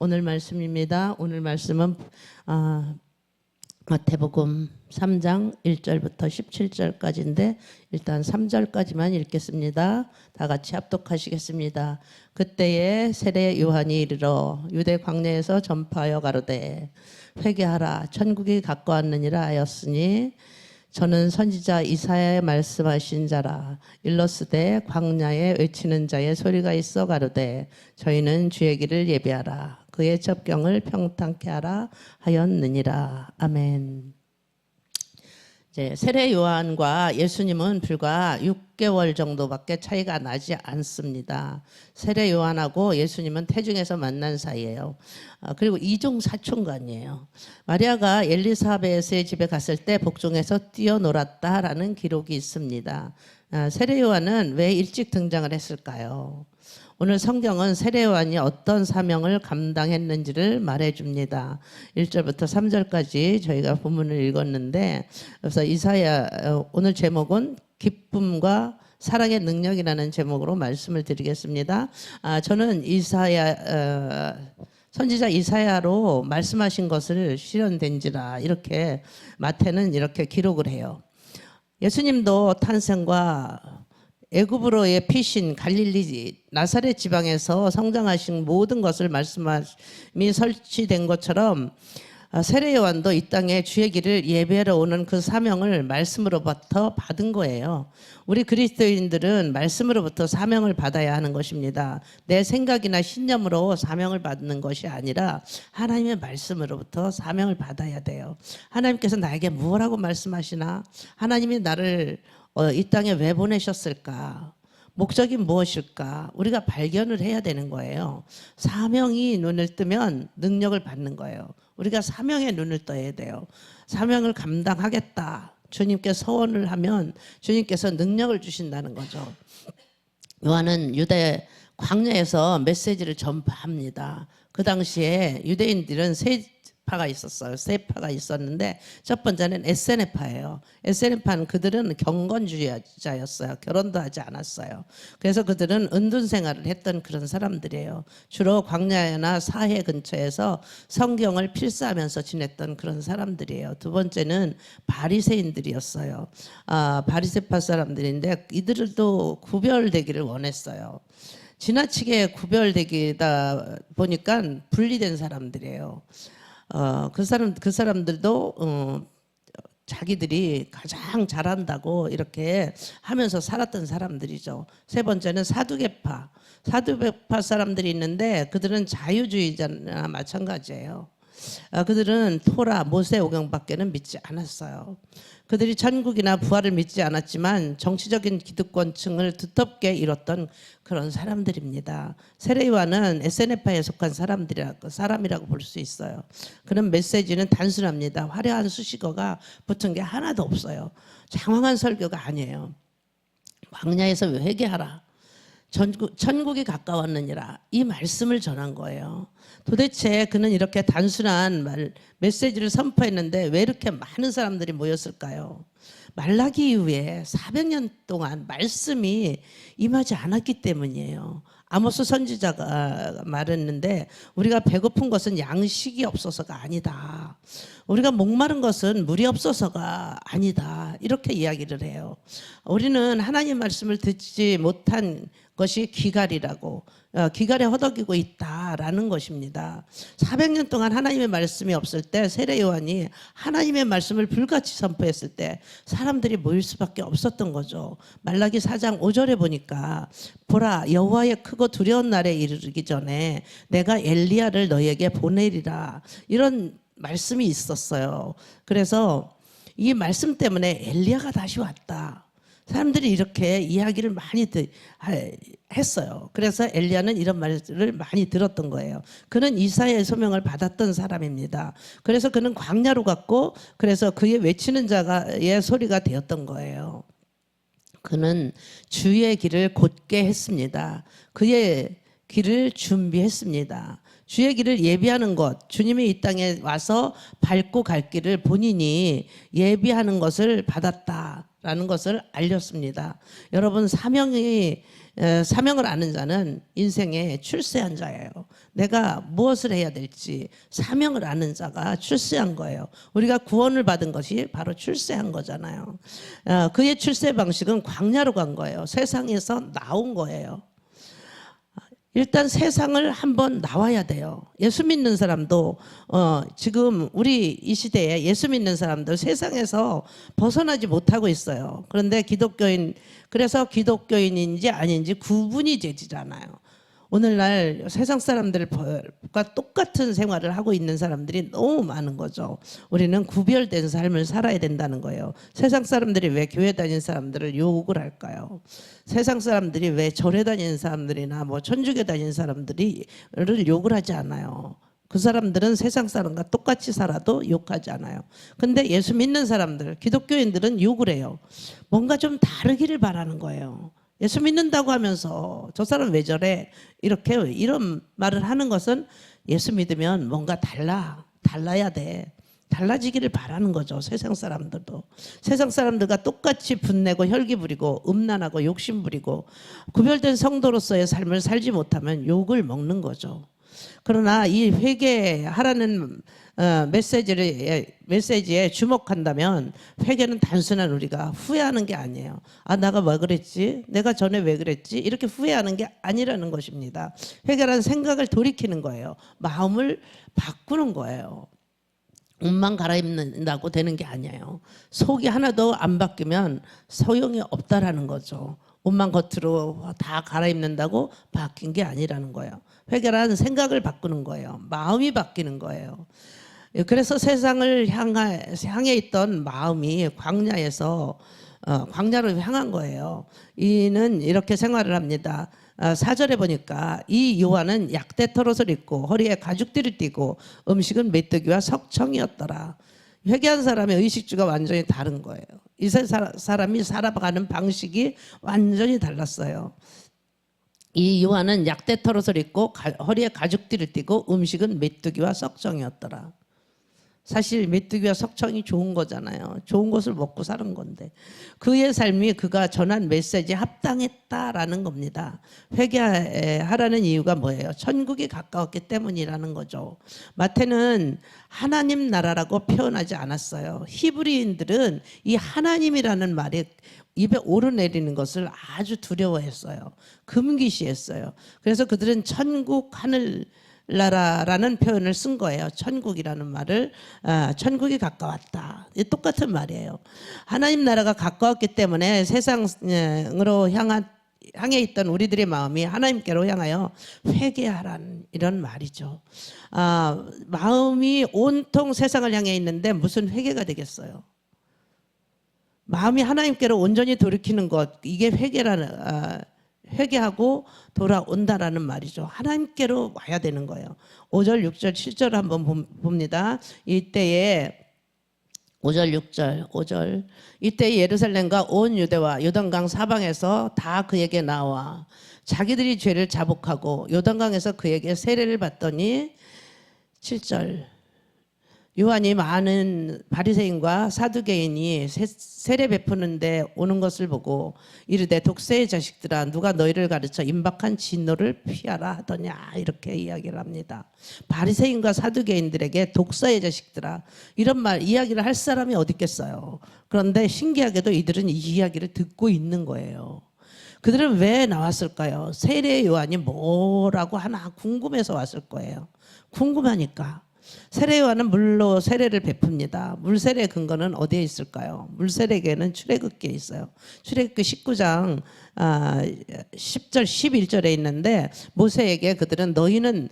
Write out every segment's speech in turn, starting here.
오늘 말씀입니다. 오늘 말씀은 마태복음 3장 1절부터 17절까지인데 일단 3절까지만 읽겠습니다. 다 같이 합독하시겠습니다. 그때에 세례 요한이 이르러 유대 광야에서 전파하여 가로되 회개하라 천국이 가까웠느니라 하였으니 저는 선지자 이사야의 말씀하신 자라. 일러스되 광야에 외치는 자의 소리가 있어 가로되 저희는 주의 길을 예비하라 그의 첩경을 평탄케 하라 하였느니라. 아멘. 이제 세례 요한과 예수님은 불과 6개월 정도밖에 차이가 나지 않습니다. 세례 요한하고 예수님은 태중에서 만난 사이예요. 그리고 이종 사촌간이에요. 마리아가 엘리사벳의 집에 갔을 때 복중에서 뛰어놀았다라는 기록이 있습니다. 세례 요한은 왜 일찍 등장을 했을까요? 오늘 성경은 세례 요한이 어떤 사명을 감당했는지를 말해줍니다. 1절부터 3절까지 저희가 본문을 읽었는데, 그래서 오늘 제목은 기쁨과 사랑의 능력이라는 제목으로 말씀을 드리겠습니다. 저는 선지자 이사야로 말씀하신 것을 실현된지라 이렇게 마태는 이렇게 기록을 해요. 예수님도 탄생과 애굽으로의 피신 갈릴리 나사렛 지방에서 성장하신 모든 것을 말씀이 설치된 것처럼 세례 요한도 이 땅에 주의 길을 예배하러 오는 그 사명을 말씀으로부터 받은 거예요. 우리 그리스도인들은 말씀으로부터 사명을 받아야 하는 것입니다. 내 생각이나 신념으로 사명을 받는 것이 아니라 하나님의 말씀으로부터 사명을 받아야 돼요. 하나님께서 나에게 무엇라고 말씀하시나? 하나님이 나를 이 땅에 왜 보내셨을까? 목적이 무엇일까? 우리가 발견을 해야 되는 거예요. 사명이 눈을 뜨면 능력을 받는 거예요. 우리가 사명에 눈을 떠야 돼요. 사명을 감당하겠다. 주님께 서원을 하면 주님께서 능력을 주신다는 거죠. 요한은 유대 광야에서 메시지를 전파합니다. 그 당시에 유대인들은 세 파가 있었어요. 세 파가 있었는데 첫 번째는 에세네파예요. 에세네파는 그들은 경건주의자였어요. 결혼도 하지 않았어요. 그래서 그들은 은둔 생활을 했던 그런 사람들이에요. 주로 광야나 사해 근처에서 성경을 필사하면서 지냈던 그런 사람들이에요. 두 번째는 바리새인들이었어요. 바리새파 사람들인데 이들도 구별되기를 원했어요. 지나치게 구별되기다 보니까 분리된 사람들이에요. 그 사람들도 자기들이 가장 잘한다고 이렇게 하면서 살았던 사람들이죠. 세 번째는 사두개파 사람들이 있는데 그들은 자유주의자나 마찬가지예요. 그들은 토라, 모세오경밖에는 믿지 않았어요. 그들이 천국이나 부활을 믿지 않았지만 정치적인 기득권층을 두텁게 이뤘던 그런 사람들입니다. 세례 요한은 에세네파에 속한 사람이라고 볼 수 있어요. 그런 메시지는 단순합니다. 화려한 수식어가 붙은 게 하나도 없어요. 장황한 설교가 아니에요. 광야에서 회개하라. 천국이 가까웠느니라. 이 말씀을 전한 거예요. 도대체 그는 이렇게 단순한 메시지를 선포했는데 왜 이렇게 많은 사람들이 모였을까요? 말라기 이후에 400년 동안 말씀이 임하지 않았기 때문이에요. 아모스 선지자가 말했는데 우리가 배고픈 것은 양식이 없어서가 아니다. 우리가 목마른 것은 물이 없어서가 아니다. 이렇게 이야기를 해요. 우리는 하나님 말씀을 듣지 못한 것이 기갈이라고 기갈에 허덕이고 있다라는 것입니다. 400년 동안 하나님의 말씀이 없을 때 세례 요한이 하나님의 말씀을 불같이 선포했을 때 사람들이 모일 수밖에 없었던 거죠. 말라기 4장 5절에 보니까 보라 여호와의 크고 두려운 날에 이르기 전에 내가 엘리야를 너희에게 보내리라 이런 말씀이 있었어요. 그래서 이 말씀 때문에 엘리야가 다시 왔다. 사람들이 이렇게 이야기를 많이 했어요. 그래서 엘리야는 이런 말을 많이 들었던 거예요. 그는 이사야의 소명을 받았던 사람입니다. 그래서 그는 광야로 갔고 그래서 그의 외치는 자의 소리가 되었던 거예요. 그는 주의 길을 곧게 했습니다. 그의 길을 준비했습니다. 주의 길을 예비하는 것, 주님이 이 땅에 와서 밟고 갈 길을 본인이 예비하는 것을 받았다. 라는 것을 알렸습니다. 여러분, 사명을 아는 자는 인생의 출세한 자예요. 내가 무엇을 해야 될지 사명을 아는 자가 출세한 거예요. 우리가 구원을 받은 것이 바로 출세한 거잖아요. 그의 출세 방식은 광야로 간 거예요. 세상에서 나온 거예요. 일단 세상을 한번 나와야 돼요. 예수 믿는 사람도 지금 우리 이 시대에 예수 믿는 사람들 세상에서 벗어나지 못하고 있어요. 그런데 그래서 기독교인인지 아닌지 구분이 되질 않아요. 오늘날 세상 사람들과 똑같은 생활을 하고 있는 사람들이 너무 많은 거죠. 우리는 구별된 삶을 살아야 된다는 거예요. 세상 사람들이 왜 교회 다니는 사람들을 욕을 할까요? 세상 사람들이 왜 절에 다니는 사람들이나 뭐 천주교 다니는 사람들이 욕을 하지 않아요. 그 사람들은 세상 사람과 똑같이 살아도 욕하지 않아요. 근데 예수 믿는 사람들, 기독교인들은 욕을 해요. 뭔가 좀 다르기를 바라는 거예요. 예수 믿는다고 하면서 저 사람 왜 저래? 이런 말을 하는 것은 예수 믿으면 뭔가 달라야 돼. 달라지기를 바라는 거죠. 세상 사람들도. 세상 사람들과 똑같이 분내고 혈기 부리고 음란하고 욕심 부리고 구별된 성도로서의 삶을 살지 못하면 욕을 먹는 거죠. 그러나 이 회개하라는 메시지에 주목한다면 회개는 단순한 우리가 후회하는 게 아니에요. 아, 내가 왜 그랬지? 내가 전에 왜 그랬지? 이렇게 후회하는 게 아니라는 것입니다. 회개란 생각을 돌이키는 거예요. 마음을 바꾸는 거예요. 옷만 갈아입는다고 되는 게 아니에요. 속이 하나도 안 바뀌면 소용이 없다라는 거죠. 옷만 겉으로 다 갈아입는다고 바뀐 게 아니라는 거예요. 회개란 생각을 바꾸는 거예요. 마음이 바뀌는 거예요. 그래서 세상을 향해 있던 마음이 광야로 향한 거예요. 이는 이렇게 생활을 합니다. 4절에 보니까 이 요한은 약대 털옷을 입고 허리에 가죽띠를 띠고 음식은 메뚜기와 석청이었더라. 회개한 사람의 의식주가 완전히 다른 거예요. 이 사람이 살아가는 방식이 완전히 달랐어요. 이 요한은 약대 털옷을 입고 허리에 가죽띠를 띠고 음식은 메뚜기와 석청이었더라. 사실 메뚜기와 석청이 좋은 거잖아요. 좋은 것을 먹고 사는 건데 그의 삶이 그가 전한 메시지에 합당했다라는 겁니다. 회개하라는 이유가 뭐예요? 천국이 가까웠기 때문이라는 거죠. 마태는 하나님 나라라고 표현하지 않았어요. 히브리인들은 이 하나님이라는 말이 입에 오르내리는 것을 아주 두려워했어요. 금기시했어요. 그래서 그들은 천국, 하늘 나라라는 표현을 쓴 거예요. 천국이라는 말을 천국이 가까웠다. 똑같은 말이에요. 하나님 나라가 가까웠기 때문에 세상으로 향해 있던 우리들의 마음이 하나님께로 향하여 회개하라는 이런 말이죠. 마음이 온통 세상을 향해 있는데 무슨 회개가 되겠어요? 마음이 하나님께로 온전히 돌이키는 것, 이게 회개하고 돌아온다라는 말이죠. 하나님께로 와야 되는 거예요. 5절, 6절, 7절 한번 봅니다. 이때에 5절, 6절, 5절. 이때 예루살렘과 온 유대와 요단강 사방에서 다 그에게 나와 자기들이 죄를 자복하고 요단강에서 그에게 세례를 받더니 7절. 요한이 많은 바리새인과 사두개인이 세례 베푸는데 오는 것을 보고 이르되 독새의 자식들아 누가 너희를 가르쳐 임박한 진노를 피하라 하더냐 이렇게 이야기를 합니다. 바리새인과 사두개인들에게 독사의 자식들아 이런 이야기를 할 사람이 어디 있겠어요. 그런데 신기하게도 이들은 이 이야기를 듣고 있는 거예요. 그들은 왜 나왔을까요? 세례 요한이 뭐라고 하나 궁금해서 왔을 거예요. 궁금하니까. 세례 요한은 물로 세례를 베풉니다. 물세례의 근거는 어디에 있을까요? 물세례계는 출애굽기에 있어요. 출애굽기 19장 10절 11절에 있는데 모세에게 그들은 너는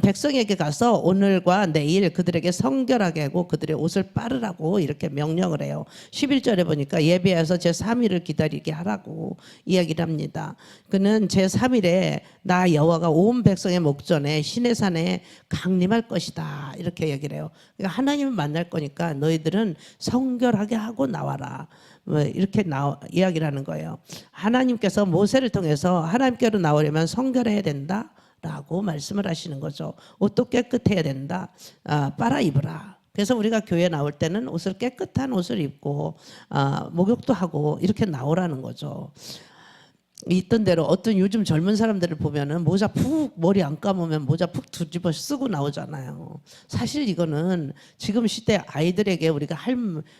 백성에게 가서 오늘과 내일 그들에게 성결하게 하고 그들의 옷을 빠르라고 이렇게 명령을 해요. 11절에 보니까 예배해서 제3일을 기다리게 하라고 이야기를 합니다. 그는 제3일에 나 여호와가 온 백성의 목전에 시내산에 강림할 것이다 이렇게 얘기를 해요. 그러니까 하나님을 만날 거니까 너희들은 성결하게 하고 나와라. 이렇게 이야기를 하는 거예요. 하나님께서 모세를 통해서 하나님께로 나오려면 성결해야 된다라고 말씀을 하시는 거죠. 옷도 깨끗해야 된다. 빨아 입으라. 그래서 우리가 교회 나올 때는 옷을 깨끗한 옷을 입고 목욕도 하고 이렇게 나오라는 거죠. 있던 대로 어떤 요즘 젊은 사람들을 보면은 모자 푹 머리 안 감으면 모자 푹 뒤집어 쓰고 나오잖아요. 사실 이거는 지금 시대 아이들에게 우리가 할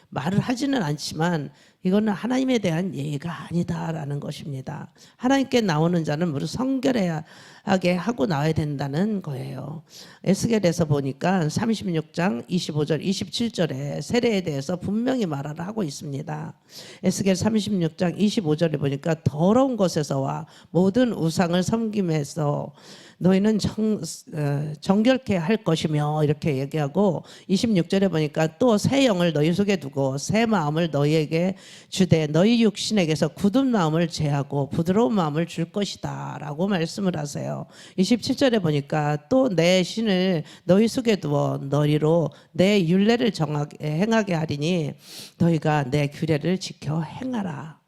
말을 하지는 않지만 이거는 하나님에 대한 예의가 아니다라는 것입니다. 하나님께 나오는 자는 무릇 성결하게 하고 나와야 된다는 거예요. 에스겔에서 보니까 36장 25절 27절에 세례에 대해서 분명히 말을 하고 있습니다. 에스겔 36장 25절에 보니까 더러운 곳에서와 모든 우상을 섬김에서 너희는 정결케 할 것이며 이렇게 얘기하고 26절에 보니까 또 새 영을 너희 속에 두고 새 마음을 너희에게 주되 너희 육신에게서 굳은 마음을 제하고 부드러운 마음을 줄 것이다 라고 말씀을 하세요. 27절에 보니까 또 내 신을 너희 속에 두어 너희로 내 율례를 행하게 하리니 너희가 내 규례를 지켜 행하라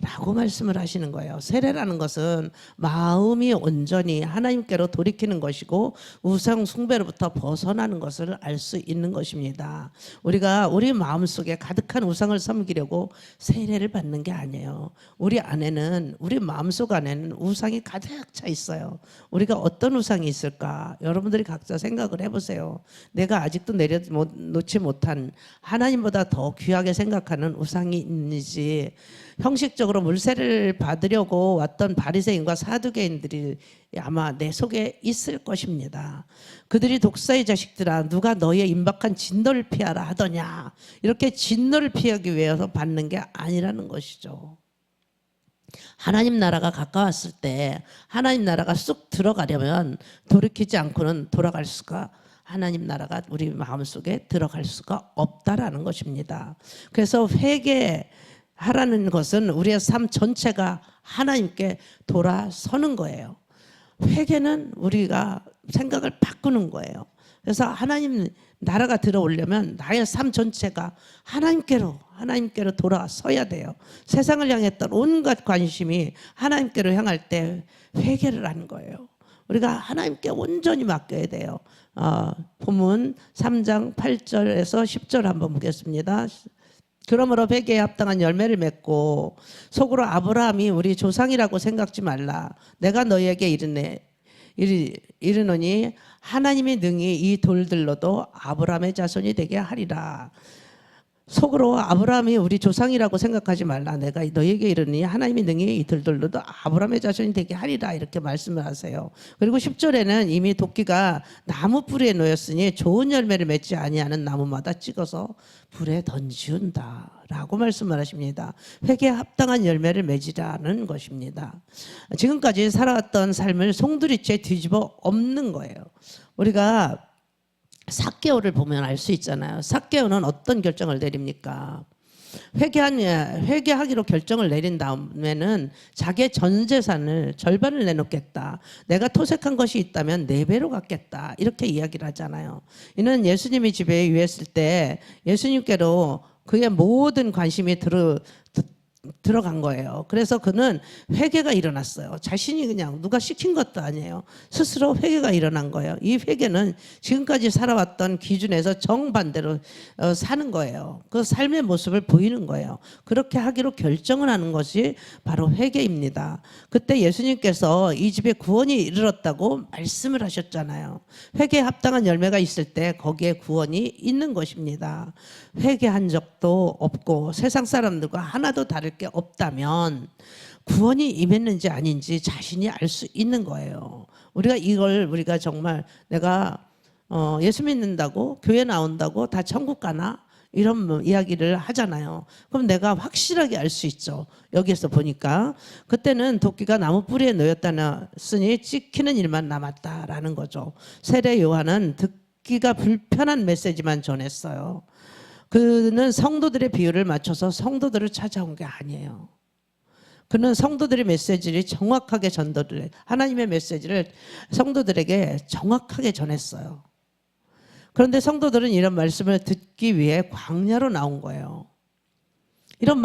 라고 말씀을 하시는 거예요. 세례라는 것은 마음이 온전히 하나님께로 돌이키는 것이고 우상 숭배로부터 벗어나는 것을 알 수 있는 것입니다. 우리가 우리 마음속에 가득한 우상을 섬기려고 세례를 받는 게 아니에요. 우리 안에는, 우리 마음속 안에는 우상이 가득 차 있어요. 우리가 어떤 우상이 있을까? 여러분들이 각자 생각을 해보세요. 내가 아직도 내려놓지 못한 하나님보다 더 귀하게 생각하는 우상이 있는지. 형식적으로 물세례를 받으려고 왔던 바리새인과 사두개인들이 아마 내 속에 있을 것입니다. 그들이 독사의 자식들아 누가 너희의 임박한 진노를 피하라 하더냐. 이렇게 진노를 피하기 위해서 받는 게 아니라는 것이죠. 하나님 나라가 가까웠을 때 하나님 나라가 쑥 들어가려면 돌이키지 않고는 돌아갈 수가 하나님 나라가 우리 마음속에 들어갈 수가 없다라는 것입니다. 그래서 회개하라는 것은 우리의 삶 전체가 하나님께 돌아서는 거예요. 회개는 우리가 생각을 바꾸는 거예요. 그래서 하나님 나라가 들어오려면 나의 삶 전체가 하나님께로 돌아서야 돼요. 세상을 향했던 온갖 관심이 하나님께로 향할 때 회개를 하는 거예요. 우리가 하나님께 온전히 맡겨야 돼요. 본문 3장 8절에서 10절 한번 보겠습니다. 그러므로 회개에 합당한 열매를 맺고 속으로 아브라함이 우리 조상이라고 생각지 말라. 내가 너희에게 이르노니 하나님이 능히 이 돌들로도 아브라함의 자손이 되게 하리라. 속으로 아브라함이 우리 조상이라고 생각하지 말라. 내가 너희에게 이르니 하나님이 능히 이 돌들로도 아브라함의 자손이 되게 하리라. 이렇게 말씀을 하세요. 그리고 10절에는 이미 도끼가 나무 뿌리에 놓였으니 좋은 열매를 맺지 아니하는 나무마다 찍어서 불에 던지운다 라고 말씀을 하십니다. 회개에 합당한 열매를 맺으라는 것입니다. 지금까지 살아왔던 삶을 송두리째 뒤집어 엎는 거예요. 우리가 삭개오를 보면 알 수 있잖아요. 삭개오는 어떤 결정을 내립니까? 회개하기로 결정을 내린 다음에는 자기의 전 재산을 절반을 내놓겠다. 내가 토색한 것이 있다면 4배로 갚겠다. 이렇게 이야기를 하잖아요. 이는 예수님이 집에 유했을 때 예수님께로 그의 모든 관심이 들어간 거예요. 그래서 그는 회개가 일어났어요. 자신이 그냥 누가 시킨 것도 아니에요. 스스로 회개가 일어난 거예요. 이 회개는 지금까지 살아왔던 기준에서 정반대로 사는 거예요. 그 삶의 모습을 보이는 거예요. 그렇게 하기로 결정을 하는 것이 바로 회개입니다. 그때 예수님께서 이 집에 구원이 이르렀다고 말씀을 하셨잖아요. 회개에 합당한 열매가 있을 때 거기에 구원이 있는 것입니다. 회개한 적도 없고 세상 사람들과 하나도 다를 게 없다면 구원이 임했는지 아닌지 자신이 알 수 있는 거예요. 우리가 정말 내가 예수 믿는다고 교회 나온다고 다 천국 가나? 이런 이야기를 하잖아요. 그럼 내가 확실하게 알 수 있죠. 여기에서 보니까 그때는 도끼가 나무 뿌리에 놓였다니 찍히는 일만 남았다라는 거죠. 세례 요한은 듣기가 불편한 메시지만 전했어요. 그는 성도들의 비율을 맞춰서 성도들을 찾아온 게 아니에요. 그는 성도들의 메시지를 정확하게 하나님의 메시지를 성도들에게 정확하게 전했어요. 그런데 성도들은 이런 말씀을 듣기 위해 광야로 나온 거예요. 이런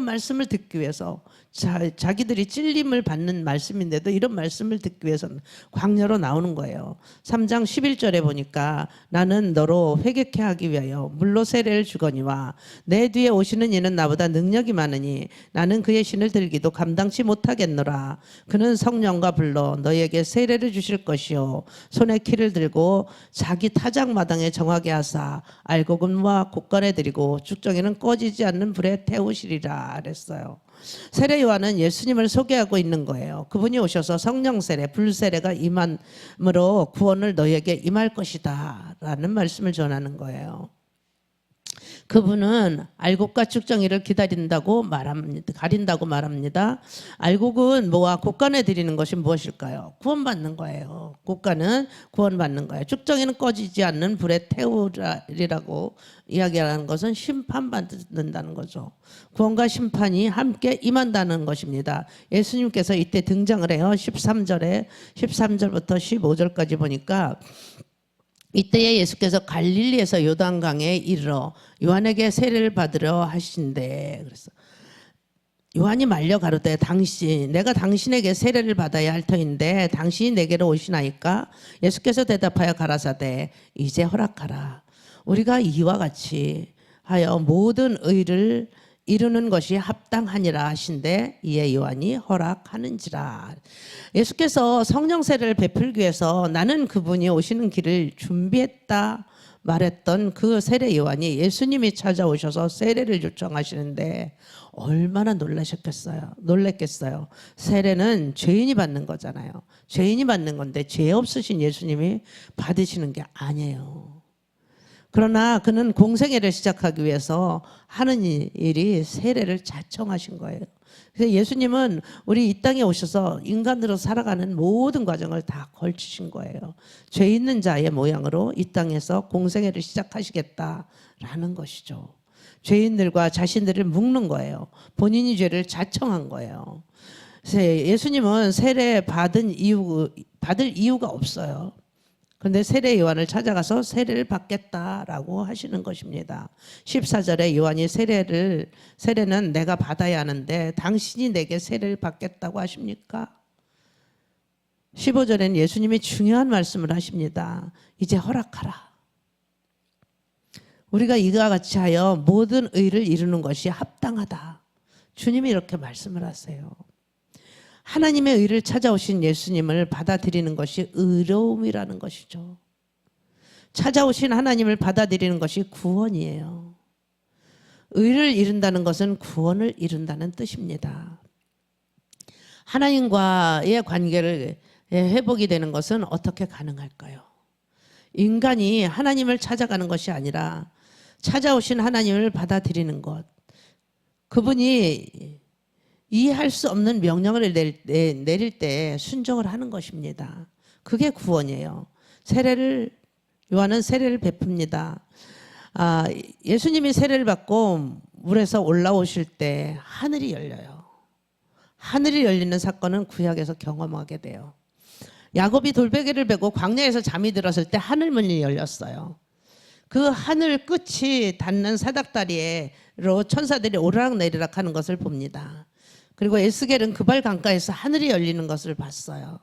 말씀을 듣기 위해서 자기들이 찔림을 받는 말씀인데도 이런 말씀을 듣기 위해서는 광야로 나오는 거예요. 3장 11절에 보니까 나는 너로 회개케 하기 위하여 물로 세례를 주거니와 내 뒤에 오시는 이는 나보다 능력이 많으니 나는 그의 신을 들기도 감당치 못하겠노라. 그는 성령과 불로 너희에게 세례를 주실 것이요 손에 키를 들고 자기 타작마당에 정하게 하사 알곡음과 곡간에 드리고 죽정에는 꺼지지 않는 불에 태우시리라 그랬어요. 세례 요한은 예수님을 소개하고 있는 거예요. 그분이 오셔서 성령 세례, 불 세례가 임함으로 구원을 너희에게 임할 것이다 라는 말씀을 전하는 거예요. 그분은 알곡과 쭉정이를 가린다고 말합니다. 알곡은 뭐와 곡간에 드리는 것이 무엇일까요? 구원받는 거예요. 곡간은 구원받는 거예요. 쭉정이는 꺼지지 않는 불에 태우리라고 이야기하는 것은 심판받는다는 거죠. 구원과 심판이 함께 임한다는 것입니다. 예수님께서 이때 등장을 해요. 13절부터 15절까지 보니까 이때에 예수께서 갈릴리에서 요단강에 이르러 요한에게 세례를 받으려 하신대. 그래서 요한이 말려 가로되 내가 당신에게 세례를 받아야 할 터인데 당신이 내게로 오시나이까? 예수께서 대답하여 가라사대 이제 허락하라. 우리가 이와 같이 하여 모든 의를 이루는 것이 합당하니라 하신데 이에 요한이 허락하는지라. 예수께서 성령 세례를 베풀기 위해서 나는 그분이 오시는 길을 준비했다 말했던 그 세례 요한이 예수님이 찾아오셔서 세례를 요청하시는데 얼마나 놀랐겠어요. 세례는 죄인이 받는 거잖아요. 죄인이 받는 건데 죄 없으신 예수님이 받으시는 게 아니에요. 그러나 그는 공생애를 시작하기 위해서 하는 일이 세례를 자청하신 거예요. 그래서 예수님은 우리 이 땅에 오셔서 인간으로 살아가는 모든 과정을 다 걸치신 거예요. 죄 있는 자의 모양으로 이 땅에서 공생애를 시작하시겠다라는 것이죠. 죄인들과 자신들을 묶는 거예요. 본인이 죄를 자청한 거예요. 그래서 예수님은 세례 받을 이유가 없어요. 그런데 세례 요한을 찾아가서 세례를 받겠다라고 하시는 것입니다. 14절에 요한이 세례는 내가 받아야 하는데 당신이 내게 세례를 받겠다고 하십니까? 15절에는 예수님이 중요한 말씀을 하십니다. 이제 허락하라. 우리가 이와 같이 하여 모든 의를 이루는 것이 합당하다. 주님이 이렇게 말씀을 하세요. 하나님의 의를 찾아오신 예수님을 받아들이는 것이 의로움이라는 것이죠. 찾아오신 하나님을 받아들이는 것이 구원이에요. 의를 이룬다는 것은 구원을 이룬다는 뜻입니다. 하나님과의 관계를 회복이 되는 것은 어떻게 가능할까요? 인간이 하나님을 찾아가는 것이 아니라 찾아오신 하나님을 받아들이는 것. 그분이 이해할 수 없는 명령을 내릴 때 순종을 하는 것입니다. 그게 구원이에요. 요한은 세례를 베풉니다. 예수님이 세례를 받고 물에서 올라오실 때 하늘이 열려요. 하늘이 열리는 사건은 구약에서 경험하게 돼요. 야곱이 돌베개를 베고 광야에서 잠이 들었을 때 하늘문이 열렸어요. 그 하늘 끝이 닿는 사닥다리로 천사들이 오르락내리락 하는 것을 봅니다. 그리고 에스겔은 그발 강가에서 하늘이 열리는 것을 봤어요.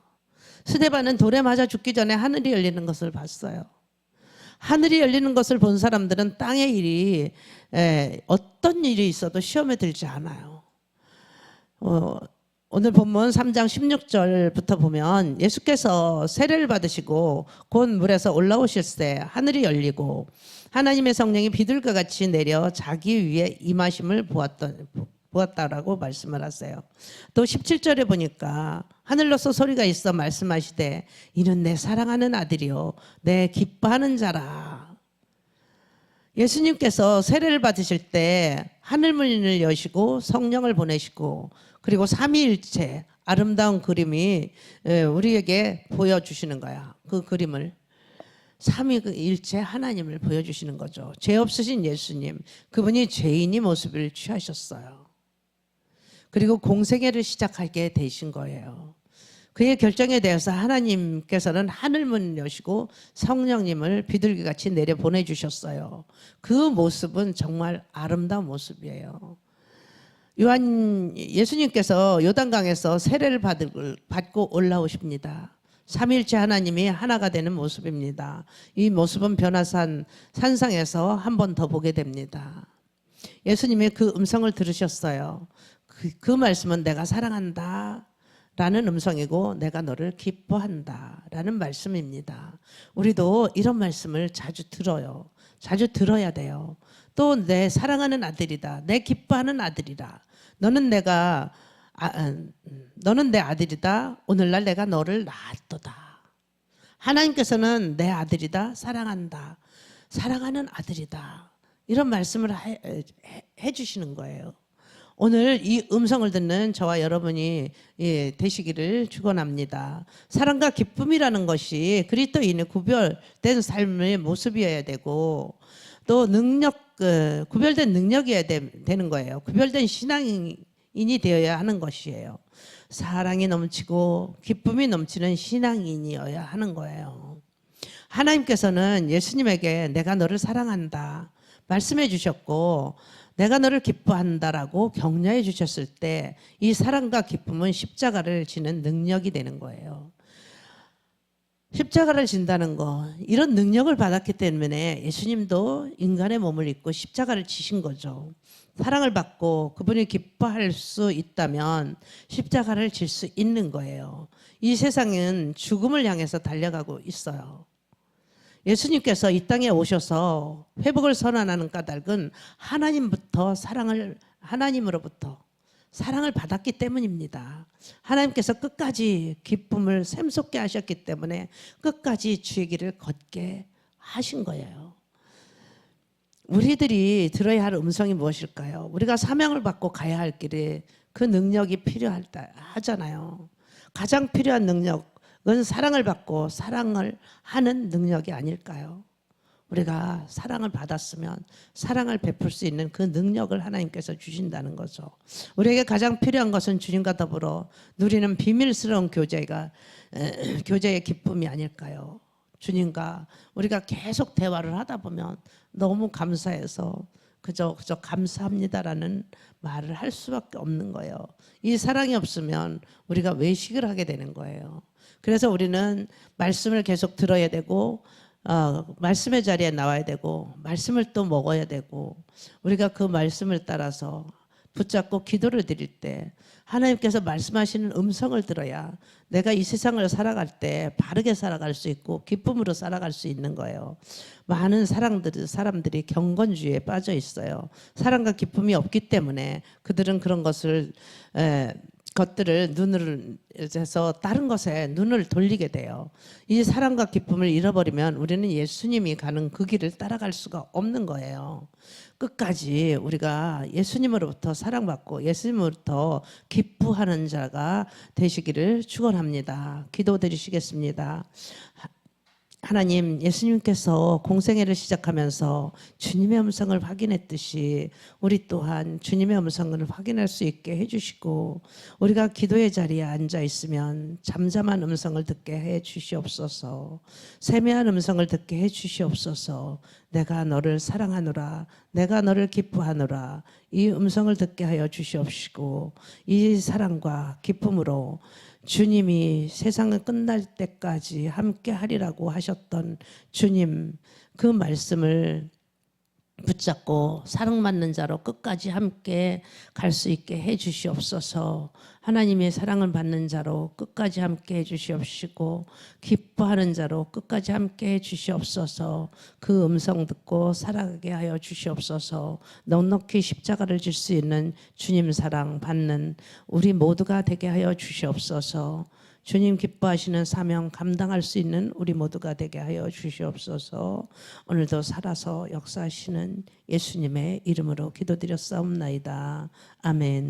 스데반은 돌에 맞아 죽기 전에 하늘이 열리는 것을 봤어요. 하늘이 열리는 것을 본 사람들은 땅의 일이 어떤 일이 있어도 시험에 들지 않아요. 오늘 본문 3장 16절부터 보면 예수께서 세례를 받으시고 곧 물에서 올라오실 때 하늘이 열리고 하나님의 성령이 비둘기와 같이 내려 자기 위에 임하심을 보았다라고 말씀을 하세요. 또 17절에 보니까 하늘로서 소리가 있어 말씀하시되 이는 내 사랑하는 아들이요 내 기뻐하는 자라. 예수님께서 세례를 받으실 때 하늘문을 여시고 성령을 보내시고 그리고 삼위일체 아름다운 그림이 우리에게 보여주시는 거야. 그 그림을 삼위일체 하나님을 보여주시는 거죠. 죄 없으신 예수님, 그분이 죄인의 모습을 취하셨어요. 그리고 공생애를 시작하게 되신 거예요. 그의 결정에 대해서 하나님께서는 하늘문 여시고 성령님을 비둘기같이 내려 보내주셨어요. 그 모습은 정말 아름다운 모습이에요. 예수님께서 요단강에서 세례를 받고 올라오십니다. 삼위일체 하나님이 하나가 되는 모습입니다. 이 모습은 변화산 산상에서 한 번 더 보게 됩니다. 예수님이 그 음성을 들으셨어요. 그 말씀은 내가 사랑한다 라는 음성이고 내가 너를 기뻐한다 라는 말씀입니다. 우리도 이런 말씀을 자주 들어요. 자주 들어야 돼요. 또 내 사랑하는 아들이다, 내 기뻐하는 아들이다, 너는 내 아들이다, 오늘날 내가 너를 낳았도다. 하나님께서는 내 아들이다, 사랑한다, 사랑하는 아들이다, 이런 말씀을 해주시는 거예요. 오늘 이 음성을 듣는 저와 여러분이 되시기를 축원합니다. 사랑과 기쁨이라는 것이 그리스도인의 구별된 삶의 모습이어야 되고, 또 구별된 능력이어야 되는 거예요. 구별된 신앙인이 되어야 하는 것이에요. 사랑이 넘치고 기쁨이 넘치는 신앙인이어야 하는 거예요. 하나님께서는 예수님에게 내가 너를 사랑한다 말씀해 주셨고, 내가 너를 기뻐한다라고 격려해 주셨을 때 이 사랑과 기쁨은 십자가를 지는 능력이 되는 거예요. 십자가를 진다는 거, 이런 능력을 받았기 때문에 예수님도 인간의 몸을 입고 십자가를 지신 거죠. 사랑을 받고 그분이 기뻐할 수 있다면 십자가를 질 수 있는 거예요. 이 세상은 죽음을 향해서 달려가고 있어요. 예수님께서 이 땅에 오셔서 회복을 선언하는 까닭은 하나님으로부터 사랑을 받았기 때문입니다. 하나님께서 끝까지 기쁨을 샘솟게 하셨기 때문에 끝까지 주의 길을 걷게 하신 거예요. 우리들이 들어야 할 음성이 무엇일까요? 우리가 사명을 받고 가야 할 길에 그 능력이 필요하잖아요. 가장 필요한 능력은 사랑을 받고 사랑을 하는 능력이 아닐까요? 우리가 사랑을 받았으면 사랑을 베풀 수 있는 그 능력을 하나님께서 주신다는 거죠. 우리에게 가장 필요한 것은 주님과 더불어 누리는 비밀스러운 교제의 기쁨이 아닐까요? 주님과 우리가 계속 대화를 하다 보면 너무 감사해서 그저 감사합니다라는 말을 할 수밖에 없는 거예요. 이 사랑이 없으면 우리가 외식을 하게 되는 거예요. 그래서 우리는 말씀을 계속 들어야 되고, 말씀의 자리에 나와야 되고, 말씀을 또 먹어야 되고, 우리가 그 말씀을 따라서 붙잡고 기도를 드릴 때 하나님께서 말씀하시는 음성을 들어야 내가 이 세상을 살아갈 때 바르게 살아갈 수 있고 기쁨으로 살아갈 수 있는 거예요. 많은 사람들이 경건주의에 빠져 있어요. 사랑과 기쁨이 없기 때문에 그들은 그런 것들을 눈을 해서 다른 것에 눈을 돌리게 돼요. 이 사랑과 기쁨을 잃어버리면 우리는 예수님이 가는 그 길을 따라갈 수가 없는 거예요. 끝까지 우리가 예수님으로부터 사랑받고 예수님으로부터 기뻐하는 자가 되시기를 축원합니다. 기도드리시겠습니다. 하나님, 예수님께서 공생애를 시작하면서 주님의 음성을 확인했듯이 우리 또한 주님의 음성을 확인할 수 있게 해주시고, 우리가 기도의 자리에 앉아 있으면 잠잠한 음성을 듣게 해 주시옵소서. 세미한 음성을 듣게 해 주시옵소서. 내가 너를 사랑하노라, 내가 너를 기뻐하노라, 이 음성을 듣게 하여 주시옵시고, 이 사랑과 기쁨으로 주님이 세상을 끝날 때까지 함께 하리라고 하셨던 주님, 그 말씀을 붙잡고 사랑받는 자로 끝까지 함께 갈 수 있게 해 주시옵소서. 하나님의 사랑을 받는 자로 끝까지 함께 해 주시옵시고, 기뻐하는 자로 끝까지 함께 해 주시옵소서. 그 음성 듣고 살아가게 하여 주시옵소서. 넉넉히 십자가를 질 수 있는 주님 사랑 받는 우리 모두가 되게 하여 주시옵소서. 주님 기뻐하시는 사명 감당할 수 있는 우리 모두가 되게 하여 주시옵소서. 오늘도 살아서 역사하시는 예수님의 이름으로 기도드렸사옵나이다. 아멘.